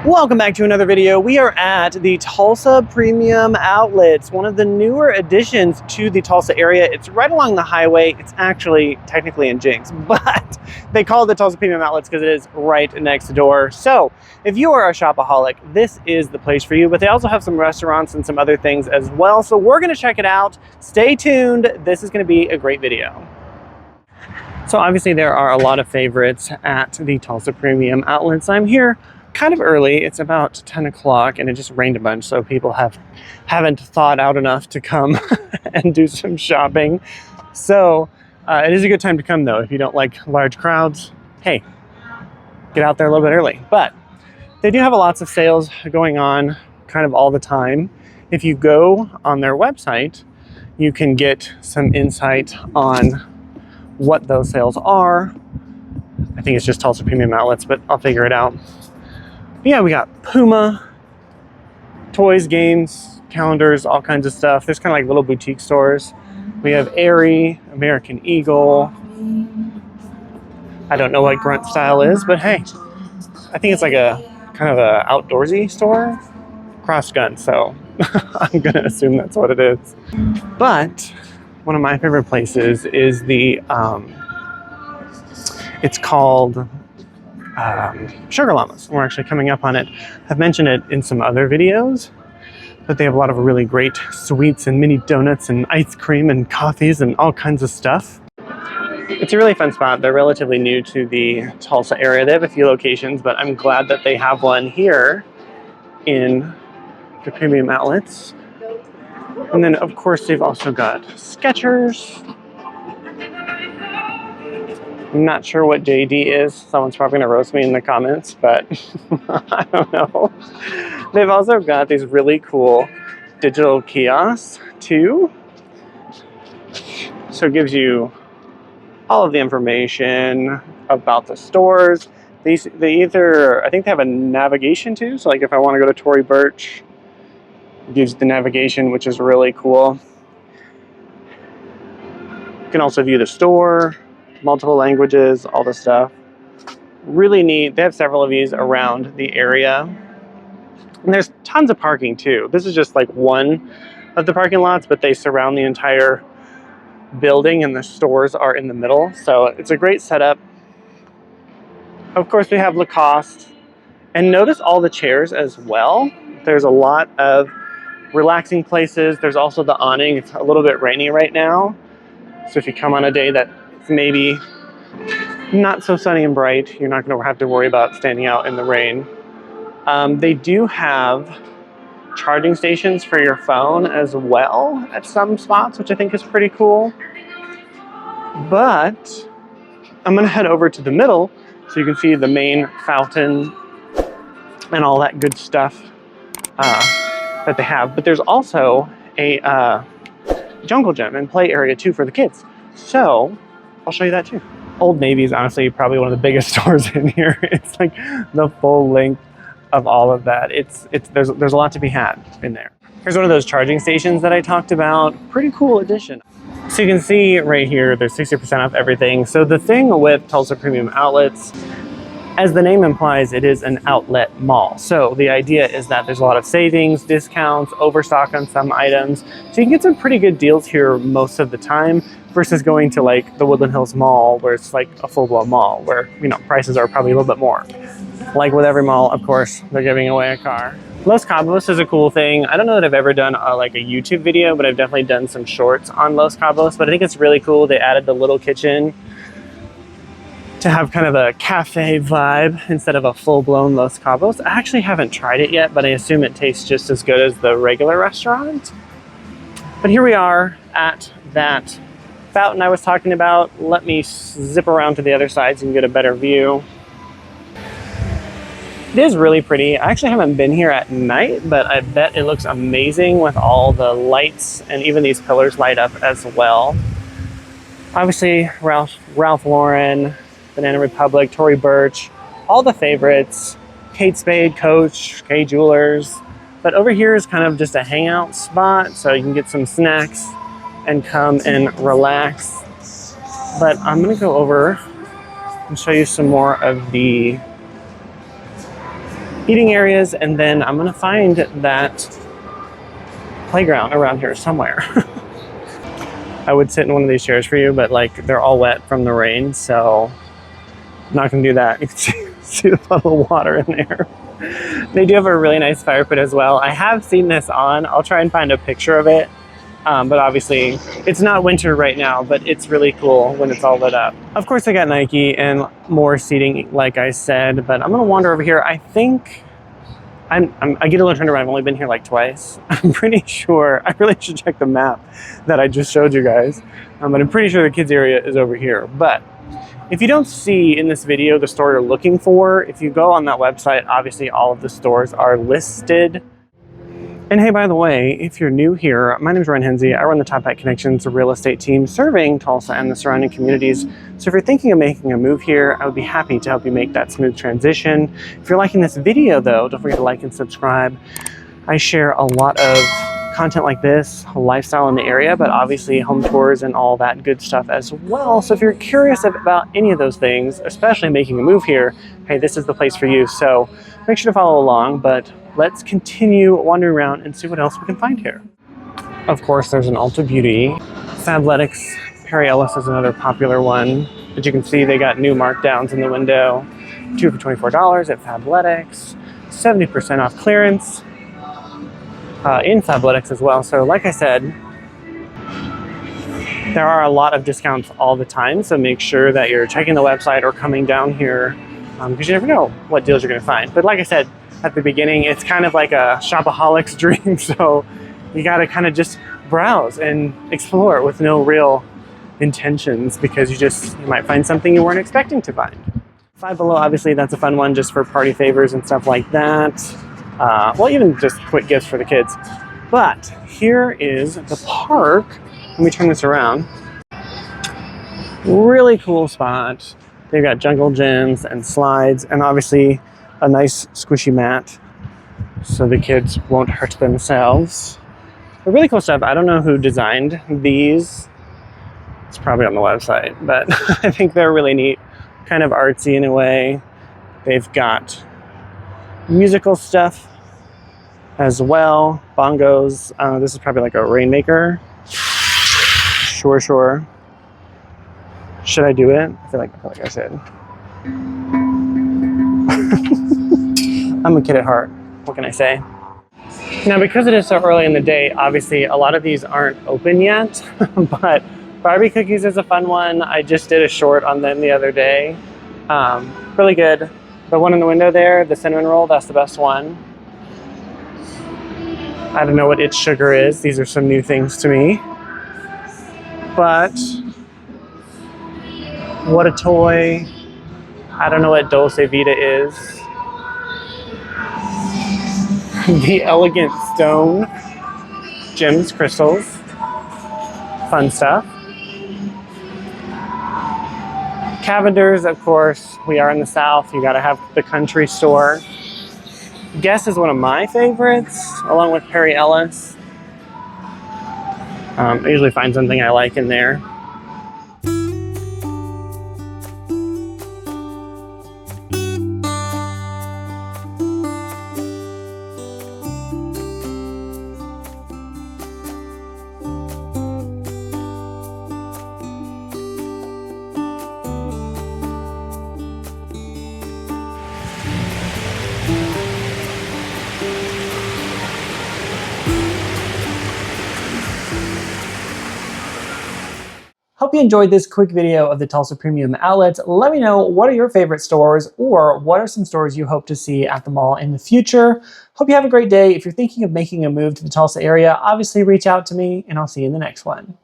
Welcome back to another video. We are at the Tulsa Premium Outlets, one of the newer additions to the Tulsa area. It's right along the highway. It's actually technically in Jenks, but they call it the Tulsa Premium Outlets because it is right next door. So if you are a shopaholic, this is the place for you, but they also have some restaurants and some other things as well. So we're gonna check it out. Stay tuned. This is gonna be a great video. So obviously there are a lot of favorites at the Tulsa Premium Outlets. I'm here kind of early. It's about 10 o'clock and it just rained a bunch, so people haven't thawed out enough to come and do some shopping. So it is a good time to come though. If you don't like large crowds, hey, get out there a little bit early. But they do have lots of sales going on kind of all the time. If you go on their website, you can get some insight on what those sales are. I think it's just Tulsa Premium Outlets, but I'll figure it out. Yeah, we got Puma, toys, games, calendars, all kinds of stuff. There's kind of like little boutique stores. We have Aerie, American Eagle. I don't know what Grunt Style is, but hey, I think it's like a kind of a outdoorsy store. Cross Gun, so I'm gonna assume that's what it is. But one of my favorite places is the, it's called Sugar Llamas. We're actually coming up on it. I've mentioned it in some other videos, but they have a lot of really great sweets and mini donuts and ice cream and coffees and all kinds of stuff. It's a really fun spot. They're relatively new to the Tulsa area. They have a few locations, but I'm glad that they have one here in the Premium Outlets. And then of course they've also got Skechers. I'm not sure what JD is. Someone's probably gonna roast me in the comments, but I don't know. They've also got these really cool digital kiosks too. So it gives you all of the information about the stores. They either, I think they have a navigation too. So like if I wanna go to Tory Burch, it gives the navigation, which is really cool. You can also view the store, multiple languages, all this stuff. Really neat. They have several of these around the area. And there's tons of parking too. This is just like one of the parking lots, but they surround the entire building and the stores are in the middle. So it's a great setup. Of course, we have Lacoste. And notice all the chairs as well. There's a lot of relaxing places. There's also the awning. It's a little bit rainy right now. So if you come on a day that maybe not so sunny and bright, you're not going to have to worry about standing out in the rain. They do have charging stations for your phone as well at some spots, which I think is pretty cool. But I'm going to head over to the middle so you can see the main fountain and all that good stuff that they have. But there's also a jungle gym and play area too for the kids. So I'll show you that too. Old Navy is honestly probably one of the biggest stores in here. It's like the full length of all of that. There's a lot to be had in there. Here's one of those charging stations that I talked about. Pretty cool addition. So you can see right here, there's 60% off everything. So the thing with Tulsa Premium Outlets, as the name implies, it is an outlet mall. So the idea is that there's a lot of savings, discounts, overstock on some items. So you can get some pretty good deals here most of the time versus going to like the Woodland Hills Mall where it's like a full-blown mall where, you know, prices are probably a little bit more. Like with every mall, of course, they're giving away a car. Los Cabos is a cool thing. I don't know that I've ever done like a YouTube video, but I've definitely done some shorts on Los Cabos, but I think it's really cool. They added the little kitchen to have kind of a cafe vibe instead of a full-blown Los Cabos. I actually haven't tried it yet, but I assume it tastes just as good as the regular restaurant. But here we are at that fountain I was talking about. Let me zip around to the other side so you can get a better view. It is really pretty. I actually haven't been here at night, but I bet it looks amazing with all the lights, and even these pillars light up as well. Obviously, Ralph Lauren, Banana Republic, Tory Burch, all the favorites, Kate Spade, Coach, Kay Jewelers. But over here is kind of just a hangout spot, so you can get some snacks and come and relax. But I'm gonna go over and show you some more of the eating areas, and then I'm gonna find that playground around here somewhere. I would sit in one of these chairs for you, but like they're all wet from the rain, so I'm not gonna do that. You can see the puddle of water in there. They do have a really nice fire pit as well. I have seen this on. I'll try and find a picture of it. But obviously it's not winter right now, but it's really cool when it's all lit up. Of course I got Nike and more seating, like I said, but I'm gonna wander over here. I think I get a little turned around. I've only been here like twice. I'm pretty sure, I really should check the map that I just showed you guys. But I'm pretty sure the kids area is over here. But if you don't see in this video the store you're looking for, if you go on that website, obviously all of the stores are listed. And hey, by the way, if you're new here, my name is Ryan Hensey. I run the Top Hat Connections real estate team serving Tulsa and the surrounding communities. So if you're thinking of making a move here, I would be happy to help you make that smooth transition. If you're liking this video though, don't forget to like and subscribe. I share a lot of content like this, lifestyle in the area, but obviously home tours and all that good stuff as well. So if you're curious about any of those things, especially making a move here, hey, this is the place for you. So make sure to follow along, but let's continue wandering around and see what else we can find here. Of course, there's an Ulta Beauty. Fabletics, Perry Ellis is another popular one. As you can see, they got new markdowns in the window. 2 for $24 at Fabletics. 70% off clearance in Fabletics as well. So like I said, there are a lot of discounts all the time. So make sure that you're checking the website or coming down here because you never know what deals you're gonna find. But like I said, at the beginning, it's kind of like a shopaholic's dream, so you gotta kind of just browse and explore with no real intentions because you might find something you weren't expecting to find. Five Below, obviously that's a fun one just for party favors and stuff like that. Well, even just quick gifts for the kids. But here is the park. Let me turn this around. Really cool spot. They've got jungle gyms and slides and obviously a nice squishy mat so the kids won't hurt themselves. But really cool stuff. I don't know who designed these. It's probably on the website, but I think they're really neat. Kind of artsy in a way. They've got musical stuff as well. Bongos. This is probably like a rainmaker. Sure. Should I do it? I feel like I said. I'm a kid at heart. What can I say? Now, because it is so early in the day, obviously a lot of these aren't open yet, but Barbie cookies is a fun one. I just did a short on them the other day. Really good. The one in the window there, the cinnamon roll, that's the best one. I don't know what its sugar is. These are some new things to me. But what a toy. I don't know what Dulce Vita is. The Elegant Stone gems, crystals, fun stuff. Cavender's, of course, we are in the South. You gotta have the country store. Guess is one of my favorites, along with Perry Ellis. I usually find something I like in there. Hope you enjoyed this quick video of the Tulsa Premium Outlet. Let me know, what are your favorite stores, or what are some stores you hope to see at the mall in the future? Hope you have a great day. If you're thinking of making a move to the Tulsa area, obviously reach out to me and I'll see you in the next one.